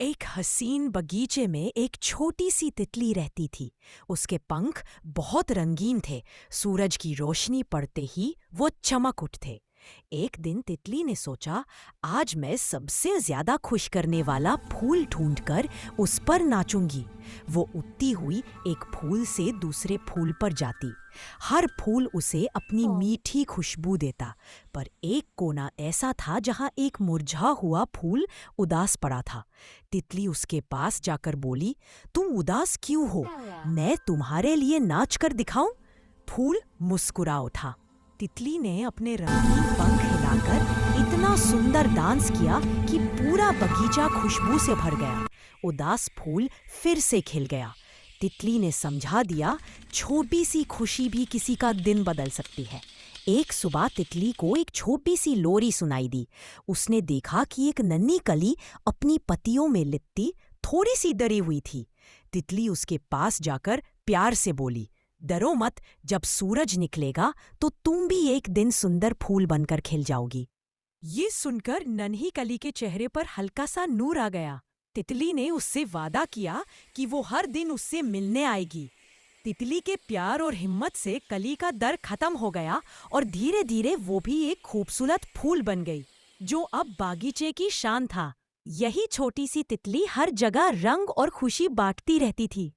एक हसीन बगीचे में एक छोटी सी तितली रहती थी। उसके पंख बहुत रंगीन थे। सूरज की रोशनी पड़ते ही वो चमक उठते। एक दिन तितली ने सोचा, आज मैं सबसे ज्यादा खुश करने वाला फूल ढूंढकर उस पर नाचूंगी। वो उड़ती हुई एक फूल से दूसरे फूल पर जाती। हर फूल उसे अपनी मीठी खुशबू देता, पर एक कोना ऐसा था जहां एक मुरझा हुआ फूल उदास पड़ा था। तितली उसके पास जाकर बोली, तुम उदास क्यों हो? मैं तुम्हारे लिए नाच कर दिखाऊं? फूल मुस्कुरा उठा। तितली ने अपने रंगीन पंख हिलाकर इतना सुंदर डांस किया कि पूरा बगीचा खुशबू से भर गया। उदास फूल फिर से खिल गया। तितली ने समझा दिया, छोटी सी खुशी भी किसी का दिन बदल सकती है। एक सुबह तितली को एक छोटी सी लोरी सुनाई दी। उसने देखा कि एक नन्ही कली अपनी पत्तियों में लिपटी थोड़ी सी डरी हुई थी। तितली उसके पास जाकर प्यार से बोली, डरो मत, जब सूरज निकलेगा तो तुम भी एक दिन सुंदर फूल बनकर खिल जाओगी। ये सुनकर नन्ही कली के चेहरे पर हल्का सा नूर आ गया। तितली ने उससे वादा किया कि वो हर दिन उससे मिलने आएगी। तितली के प्यार और हिम्मत से कली का डर खत्म हो गया और धीरे धीरे वो भी एक खूबसूरत फूल बन गई, जो अब बागीचे की शान था। यही छोटी सी तितली हर जगह रंग और खुशी बांटती रहती थी।